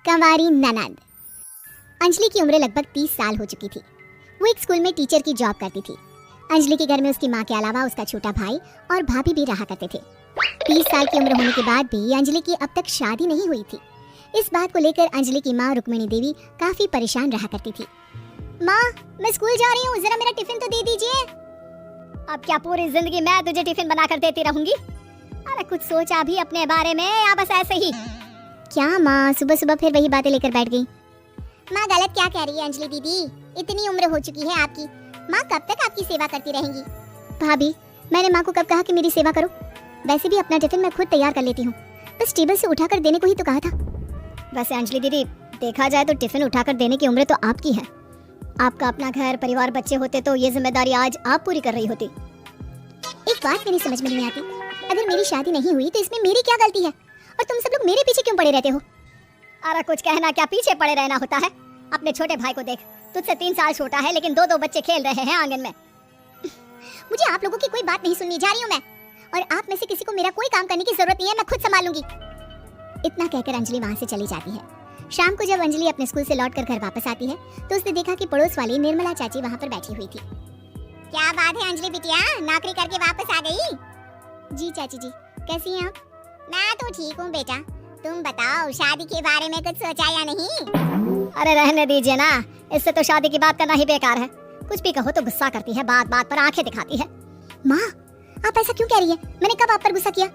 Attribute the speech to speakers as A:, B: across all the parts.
A: कंवारी ननद। अंजलि की उम्र लगभग 30 साल हो चुकी थी। वो एक स्कूल में टीचर की जॉब करती थी। अंजलि के घर में उसकी माँ के अलावा उसका छोटा भाई और भाभी भी रहा करते थे। 30 साल की उम्र होने के बाद भी अंजलि की अब तक शादी नहीं हुई थी। इस बात को लेकर अंजलि की माँ रुक्मिणी देवी काफी परेशान रहा करती थी। माँ, मैं स्कूल जा रही हूँ, जरा मेरा टिफिन तो दे दीजिए। अब क्या पूरी जिंदगी मैं तुझे टिफिन बनाकर देती रहूंगी? अरे कुछ सोचा भी अपने बारे में या बस ऐसे ही? क्या माँ, सुबह सुबह फिर वही बातें लेकर बैठ गई। माँ गलत क्या कह रही है अंजलि दीदी? इतनी उम्र हो चुकी है आपकी, माँ कब तक आपकी सेवा करती रहेंगी? भाभी, मैंने माँ को कब कहा कि मेरी सेवा करो? वैसे भी अपना टिफिन मैं खुद तैयार कर लेती हूँ, बस टेबल से उठाकर देने को ही तो कहा था। वैसे अंजलि दीदी, देखा जाए तो टिफिन उठाकर देने की उम्र तो आपकी है। आपका अपना घर परिवार बच्चे होते तो ये जिम्मेदारी आज आप पूरी कर रही होती। एक बात मेरी समझ में नहीं आती, अगर मेरी शादी नहीं हुई तो इसमें मेरी क्या गलती है और तुम सब लोग मेरे पीछे क्यों पड़े रहते हो? अरे कुछ कहना क्या, पीछे पड़े रहना होता है? अपने छोटे भाई को देख, तुझसे 3 साल छोटा है लेकिन 2-2 बच्चे खेल रहे हैं आंगन में। मुझे आप लोगों की कोई बात नहीं सुननी, जा रही हूँ मैं। और आप में से किसी को मेरा कोई काम करने की जरूरत नहीं है, मैं खुद संभालूंगी। इतना कहकर अंजलि वहाँ से चली जाती है। शाम को जब अंजलि अपने स्कूल से लौटकर घर वापस आती है तो उसने देखा कि पड़ोस वाली निर्मला चाची वहाँ पर बैठी हुई थी। क्या बात है अंजलि बिटिया, नौकरी करके वापस आ गई? जी चाची जी, कैसी हैं आप? मैं तो ठीक हूँ बेटा, तुम बताओ शादी के बारे में कुछ सोचा या नहीं? अरे रहने दीजिए ना, इससे तो शादी की बात करना ही बेकार है। कुछ भी कहो तो गुस्सा करती है, बात बात पर आंखें दिखाती है। माँ, आप ऐसा क्यों कह रही है? मैंने कब आप पर गुस्सा किया?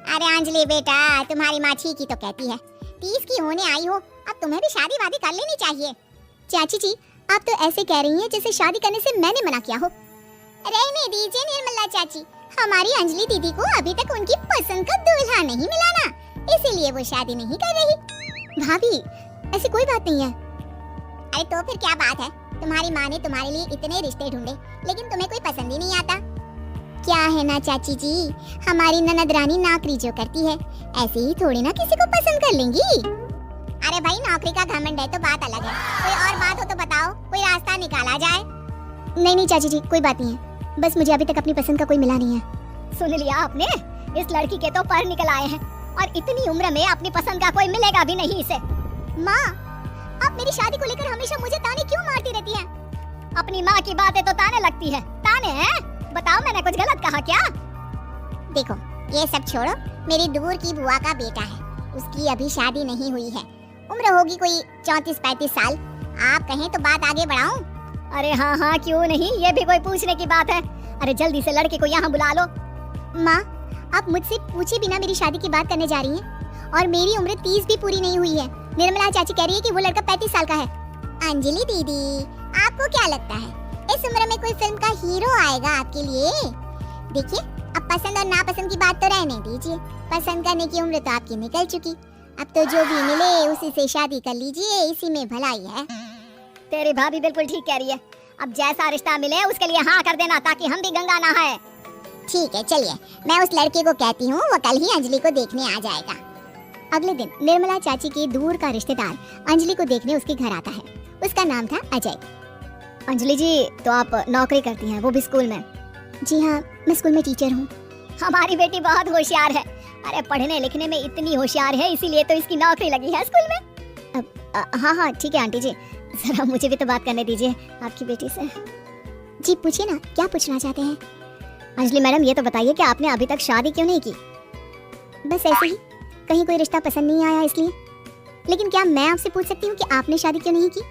A: अरे अंजलि बेटा, तुम्हारी माँ ठीक ही तो कहती है, 30 की होने आई हो, अब तुम्हें भी शादी वादी कर लेनी चाहिए। चाची जी, आप तो ऐसे कह रही हैं जैसे शादी करने से मैंने मना किया हो। रहने दीजिए निर्मला चाची, हमारी अंजलि दीदी को अभी तक उनकी पसंद का दूल्हा नहीं मिला ना, इसीलिए वो शादी नहीं कर रही। भाभी, ऐसी कोई बात नहीं है। अरे तो फिर क्या बात है? तुम्हारी माँ ने तुम्हारे लिए इतने रिश्ते ढूंढे लेकिन तुम्हें कोई पसंद ही नहीं आता। क्या है ना चाची जी, हमारी ननद रानी नौकरी जो करती है ऐसे ही थोड़ी ना किसी को पसंद कर लेंगी। अरे भाई, नौकरी का घमंड है तो बात अलग है, कोई और बात हो तो बताओ, कोई रास्ता निकाला जाए। नहीं नहीं चाची जी, कोई बात नहीं है, बस मुझे अभी तक अपनी पसंद का कोई मिला नहीं है। सुन लिया आपने, इस लड़की के तो पर निकल आए हैं और इतनी उम्र में अपनी पसंद का कोई मिलेगा भी नहीं इसे। माँ, आप मेरी शादी को लेकर हमेशा मुझे ताने क्यों मारती रहती हैं? अपनी माँ की बातें तो ताने लगती है। ताने हैं? बताओ, मैंने कुछ गलत कहा क्या? देखो, ये सब छोड़ो, मेरी दूर की बुआ का बेटा है, उसकी अभी शादी नहीं हुई है, उम्र होगी कोई 34-35 साल। आप कहें तो बात आगे बढ़ाऊं? अरे हाँ हाँ, क्यों नहीं, ये भी कोई पूछने की बात है। अरे जल्दी से लड़के को यहाँ बुला लो। माँ, आप मुझसे पूछे बिना मेरी शादी की बात करने जा रही हैं और मेरी उम्र 30 भी पूरी नहीं हुई है। निर्मला चाची कह रही है कि वो लड़का 35 साल का है। अंजलि दीदी, आपको क्या लगता है इस उम्र में कोई फिल्म का हीरो आएगा आपके लिए? देखिए, अब पसंद और नापसंद की बात तो रहने दीजिए, पसंद करने की उम्र तो आपकी निकल चुकी, अब तो जो भी मिले उसी से शादी कर लीजिए, इसी में भलाई है। तेरी भाभी बिल्कुल ठीक कह रही है, अब जैसा रिश्ता मिले उसके लिए हाँ कर देना ताकि हम भी गंगा नहाए। ठीक है, चलिए मैं उस लड़के को कहती हूँ, वो कल ही अंजलि को देखने आ जाएगा। अगले दिन निर्मला चाची के दूर का रिश्तेदार अंजलि को देखने उसके घर आता है। उसका नाम था अजय। अंजलि जी, तो आप नौकरी करती हैं, वो भी स्कूल में? जी हाँ, मैं स्कूल में टीचर हूँ। हमारी बेटी बहुत होशियार है, अरे पढ़ने लिखने में इतनी होशियार है, इसीलिए तो इसकी नौकरी लगी है स्कूल में। हाँ हाँ ठीक है आंटी जी, जरा मुझे भी तो बात करने दीजिए आपकी बेटी से। जी पूछिए ना, क्या पूछना चाहते हैं? अंजलि मैडम, ये तो बताइए कि आपने अभी तक शादी क्यों नहीं की? बस ऐसे ही, कहीं कोई रिश्ता पसंद नहीं आया इसलिए। लेकिन क्या मैं आपसे पूछ सकती हूँ कि आपने शादी क्यों नहीं की?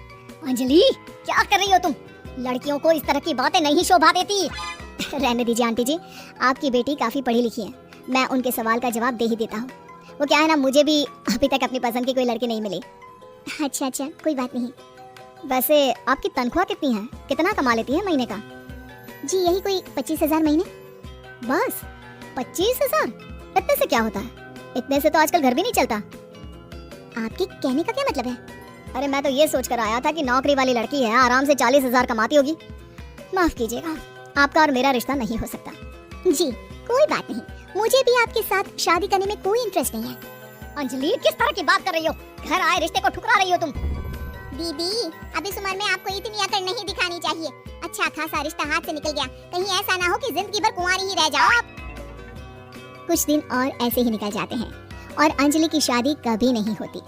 A: अंजलि, क्या कर रही हो तुम? लड़कियों को इस तरह की बातें नहीं शोभा देती। रहने दीजिए आंटी जी, आपकी बेटी काफी पढ़ी लिखी है, मैं उनके सवाल का जवाब दे ही देता हूँ। वो क्या है ना, मुझे भी अभी तक अपनी पसंद की कोई लड़की नहीं मिली। अच्छा अच्छा, कोई बात नहीं। वैसे आपकी तनख्वाह कितनी है, कितना कमा लेती है महीने का? जी यही कोई 25,000 महीने। बस 25,000? इतने से क्या होता है? इतने से तो आजकल घर भी नहीं चलता। आपके कहने का क्या मतलब है? अरे मैं तो ये सोच कर आया था कि नौकरी वाली लड़की है, आराम से 40,000 कमाती होगी। माफ कीजिएगा, आपका और मेरा रिश्ता नहीं हो सकता। जी कोई बात नहीं, मुझे भी आपके साथ शादी करने में कोई इंटरेस्ट नहीं है। अंजलि, किस तरह की बात कर रही हो? घर आए रिश्ते को ठुकरा रही हो तुम। दीदी, अब इस उम्र में आपको इतनी अकड़ नहीं दिखानी चाहिए। अच्छा खासा रिश्ता हाथ से निकल गया, कहीं ऐसा ना हो कि जिंदगी भर कुंवारी ही रह जाओ आप। कुछ दिन और ऐसे ही निकल जाते हैं और अंजलि की शादी कभी नहीं होती।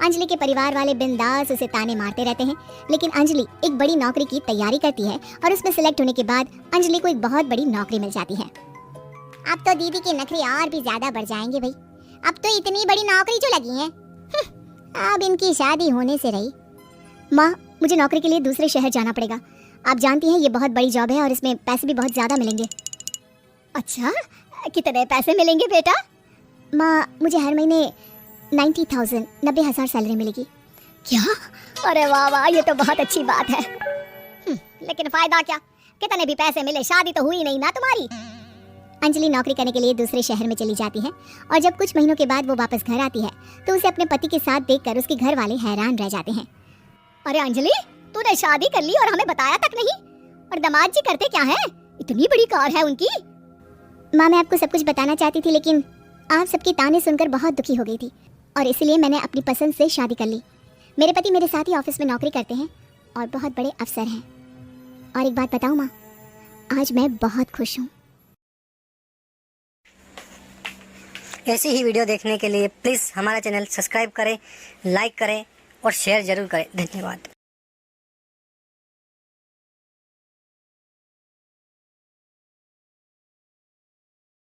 A: अंजलि के परिवार वाले बिंदास उसे ताने मारते रहते हैं, लेकिन अंजलि एक बड़ी नौकरी की तैयारी करती है और उसमें सिलेक्ट होने के बाद अंजलि को एक बहुत बड़ी नौकरी मिल जाती है। अब तो दीदी के नखरे और भी ज्यादा बढ़ जाएंगे भाई, अब तो इतनी बड़ी नौकरी जो लगी है, अब इनकी शादी होने से रही। माँ, मुझे नौकरी के लिए दूसरे शहर जाना पड़ेगा। आप जानती हैं ये बहुत बड़ी जॉब है और इसमें पैसे भी बहुत ज्यादा मिलेंगे। अच्छा, कितने पैसे मिलेंगे बेटा? माँ, मुझे हर महीने 90,000 सैलरी मिलेगी। क्या? अरे वाह वाह, ये तो बहुत अच्छी बात है। लेकिन फायदा क्या? कितने भी पैसे मिले, शादी तो हुई नहीं ना तुम्हारी। अंजलि नौकरी करने के लिए दूसरे शहर में चली जाती है और जब कुछ महीनों के बाद वो वापस घर आती है तो उसे अपने पति के साथ देखकर उसके घर वाले हैरान रह जाते हैं। अरे अंजलि, तूने शादी कर ली और हमें बताया तक नहीं। और दामाद जी करते क्या है? इतनी बड़ी कार है उनकी। माँ, मैं आपको सब कुछ बताना चाहती थी, लेकिन आप सबके ताने सुनकर बहुत दुखी हो गई थी और इसलिए मैंने अपनी पसंद से शादी कर ली। मेरे पति मेरे साथ ही ऑफिस में नौकरी करते हैं और बहुत बड़े अफसर हैं। और एक बात बताऊं माँ, आज मैं बहुत खुश हूँ।
B: ऐसी ही वीडियो देखने के लिए प्लीज़ हमारा चैनल सब्सक्राइब करें, लाइक करें और शेयर ज़रूर करें। धन्यवाद।